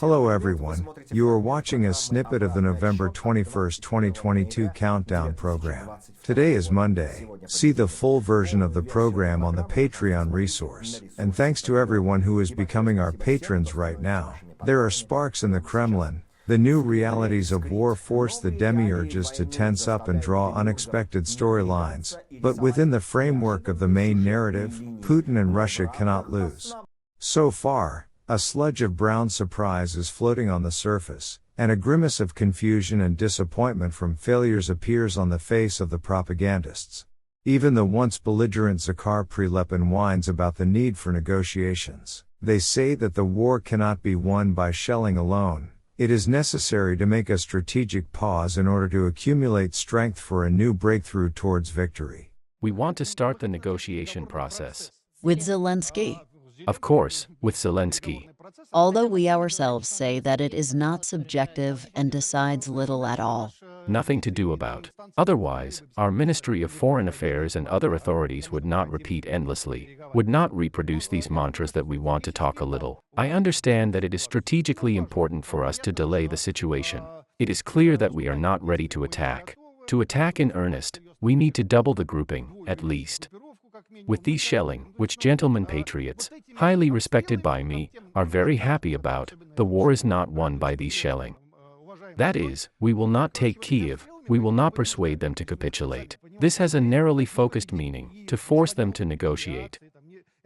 Hello everyone, you are watching a snippet of the November 21st, 2022 countdown program. Today is Monday. See the full version of the program on the Patreon resource. And thanks to everyone who is becoming our patrons right now. There are sparks in the Kremlin. The new realities of war force the demiurges to tense up and draw unexpected storylines, but within the framework of the main narrative, Putin and Russia cannot lose. So far, a sludge of brown surprise is floating on the surface, and a grimace of confusion and disappointment from failures appears on the face of the propagandists. Even the once belligerent Zakhar Prilepin whines about the need for negotiations. They say that the war cannot be won by shelling alone. It is necessary to make a strategic pause in order to accumulate strength for a new breakthrough towards victory. We want to start the negotiation process. With Zelensky. Of course, with Zelensky. Although we ourselves say that it is not subjective and decides little at all. Nothing to do about. Otherwise, our Ministry of Foreign Affairs and other authorities would not repeat endlessly, would not reproduce these mantras that we want to talk a little. I understand that it is strategically important for us to delay the situation. It is clear that we are not ready to attack. To attack in earnest, we need to double the grouping, at least. With these shelling, which gentlemen patriots, highly respected by me, are very happy about, the war is not won by these shelling. That is, we will not take Kiev, we will not persuade them to capitulate. This has a narrowly focused meaning, to force them to negotiate.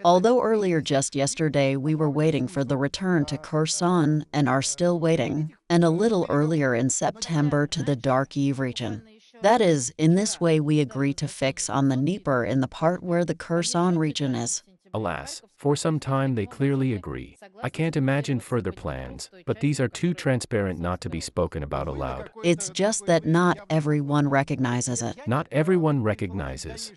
Although earlier just yesterday we were waiting for the return to Kherson and are still waiting, and a little earlier in September to the Kharkiv region. That is, in this way we agree to fix on the Dnieper in the part where the Kherson region is. Alas, for some time they clearly agree. I can't imagine further plans, but these are too transparent not to be spoken about aloud. It's just that not everyone recognizes it. Not everyone recognizes.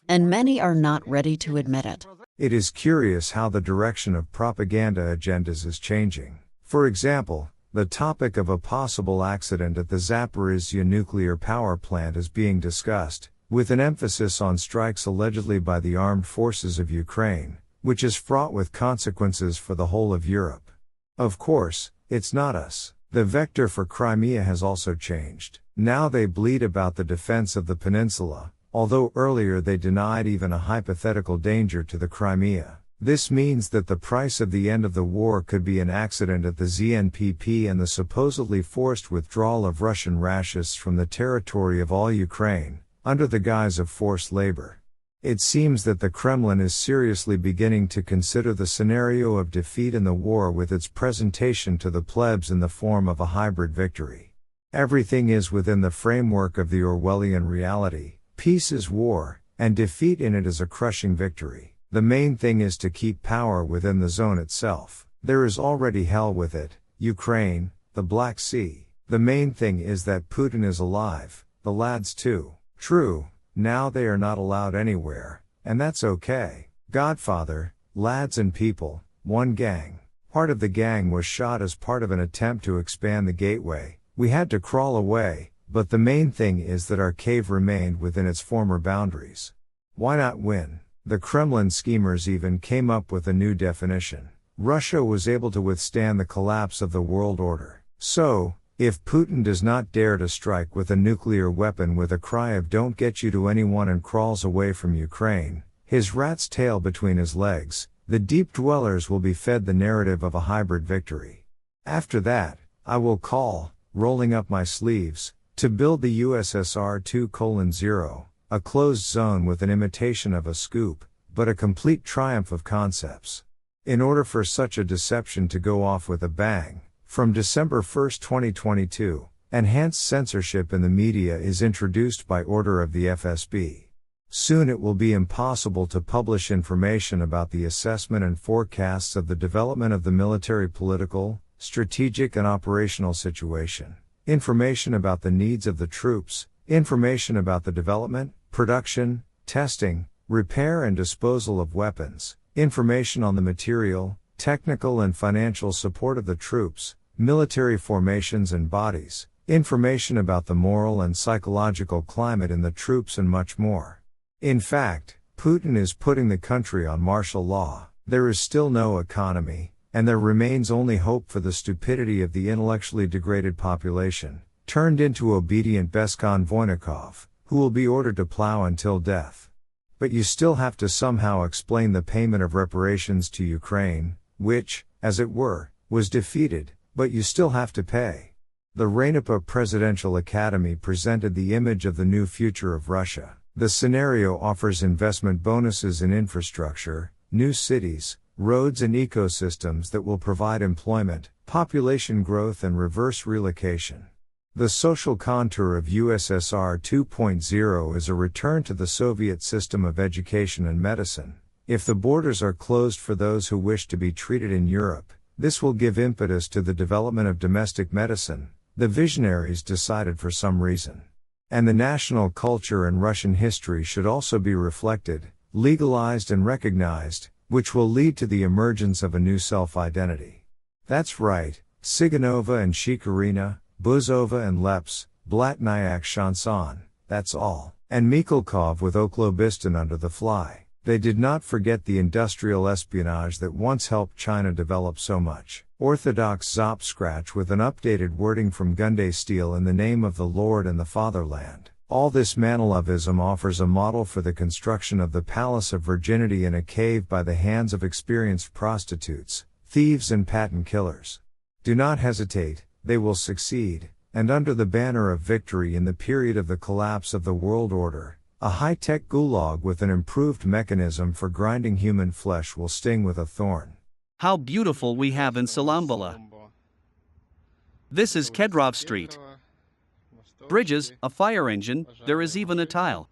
And many are not ready to admit it. It is curious how the direction of propaganda agendas is changing. For example, the topic of a possible accident at the Zaporizhzhia nuclear power plant is being discussed, with an emphasis on strikes allegedly by the armed forces of Ukraine, which is fraught with consequences for the whole of Europe. Of course, it's not us. The vector for Crimea has also changed. Now they bleat about the defense of the peninsula, although earlier they denied even a hypothetical danger to the Crimea. This means that the price of the end of the war could be an accident at the ZNPP and the supposedly forced withdrawal of Russian rations from the territory of all Ukraine, under the guise of forced labor. It seems that the Kremlin is seriously beginning to consider the scenario of defeat in the war with its presentation to the plebs in the form of a hybrid victory. Everything is within the framework of the Orwellian reality. Peace is war, and defeat in it is a crushing victory. The main thing is to keep power within the zone itself. There is already hell with it, Ukraine, the Black Sea. The main thing is that Putin is alive, the lads too. True, now they are not allowed anywhere, and that's okay. Godfather, lads and people, one gang. Part of the gang was shot as part of an attempt to expand the gateway. We had to crawl away, but the main thing is that our cave remained within its former boundaries. Why not win? The Kremlin schemers even came up with a new definition. Russia was able to withstand the collapse of the world order. So, if Putin does not dare to strike with a nuclear weapon with a cry of "don't get you to anyone" and crawls away from Ukraine, his rat's tail between his legs, the deep dwellers will be fed the narrative of a hybrid victory. After that, I will call, rolling up my sleeves, to build the USSR 2:0. A closed zone with an imitation of a scoop, but a complete triumph of concepts. In order for such a deception to go off with a bang, from December 1, 2022, enhanced censorship in the media is introduced by order of the FSB. Soon it will be impossible to publish information about the assessment and forecasts of the development of the military, political, strategic and operational situation, information about the needs of the troops, information about the development, production, testing, repair and disposal of weapons, information on the material, technical and financial support of the troops, military formations and bodies, information about the moral and psychological climate in the troops and much more. In fact, Putin is putting the country on martial law. There is still no economy, and there remains only hope for the stupidity of the intellectually degraded population, turned into obedient Beskon Voynikov, who will be ordered to plow until death. But you still have to somehow explain the payment of reparations to Ukraine, which, as it were, was defeated, but you still have to pay. The Rainipa Presidential Academy presented the image of the new future of Russia. The scenario offers investment bonuses in infrastructure, new cities, roads and ecosystems that will provide employment, population growth and reverse relocation. The social contour of USSR 2.0 is a return to the Soviet system of education and medicine. If the borders are closed for those who wish to be treated in Europe, this will give impetus to the development of domestic medicine, the visionaries decided for some reason. And the national culture and Russian history should also be reflected, legalized and recognized, which will lead to the emergence of a new self-identity. That's right, Siganova and Shikarina, Buzova and Leps, Blatnyak Chanson, that's all. And Mikhalkov with Oklobistan under the fly. They did not forget the industrial espionage that once helped China develop so much. Orthodox Zop Scratch with an updated wording from Gunday Steel in the name of the Lord and the Fatherland. All this Manilovism offers a model for the construction of the Palace of Virginity in a cave by the hands of experienced prostitutes, thieves and patent killers. Do not hesitate, they will succeed, and under the banner of victory in the period of the collapse of the world order, a high-tech gulag with an improved mechanism for grinding human flesh will sting with a thorn. How beautiful we have in Salambala. This is Kedrov Street. Bridges, a fire engine, there is even a tile.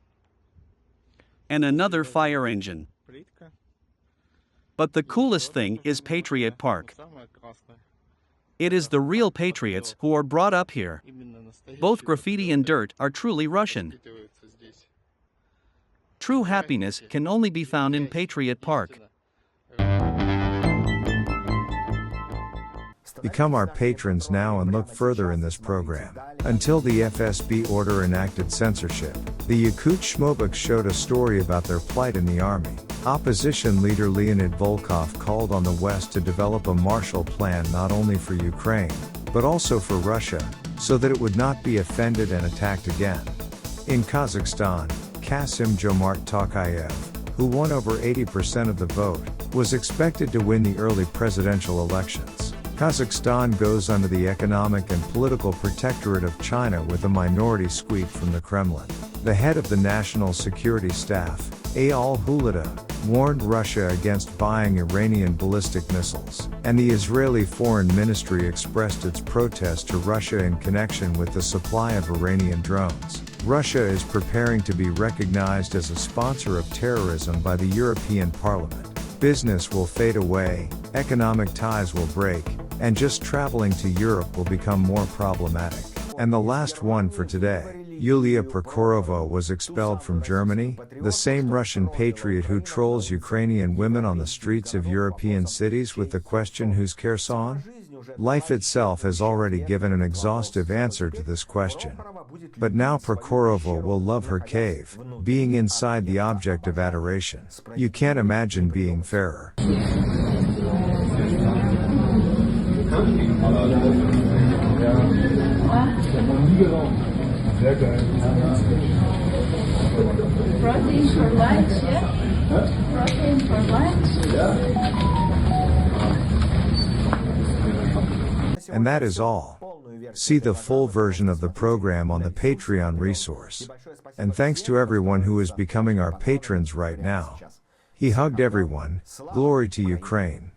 And another fire engine. But the coolest thing is Patriot Park. It is the real patriots who are brought up here. Both graffiti and dirt are truly Russian. True happiness can only be found in Patriot Park. Become our patrons now and look further in this program. Until the FSB order enacted censorship, the Yakut Shmobaks showed a story about their plight in the army. Opposition leader Leonid Volkov called on the West to develop a Marshall Plan not only for Ukraine, but also for Russia, so that it would not be offended and attacked again. In Kazakhstan, Kassym-Jomart Tokayev, who won over 80% of the vote, was expected to win the early presidential elections. Kazakhstan goes under the economic and political protectorate of China with a minority squeak from the Kremlin. The head of the National Security Staff, Ayal Hulida, warned Russia against buying Iranian ballistic missiles, and the Israeli Foreign Ministry expressed its protest to Russia in connection with the supply of Iranian drones. Russia is preparing to be recognized as a sponsor of terrorism by the European Parliament. Business will fade away, economic ties will break, and just traveling to Europe will become more problematic. And the last one for today, Yulia Prokhorova was expelled from Germany, the same Russian patriot who trolls Ukrainian women on the streets of European cities with the question who's Kherson? Life itself has already given an exhaustive answer to this question. But now Prokhorova will love her cave, being inside the object of adoration. You can't imagine being fairer. Protein for lunch, yeah? Protein for lunch? And that is all. See the full version of the program on the Patreon resource. And thanks to everyone who is becoming our patrons right now. He hugged everyone. Glory to Ukraine.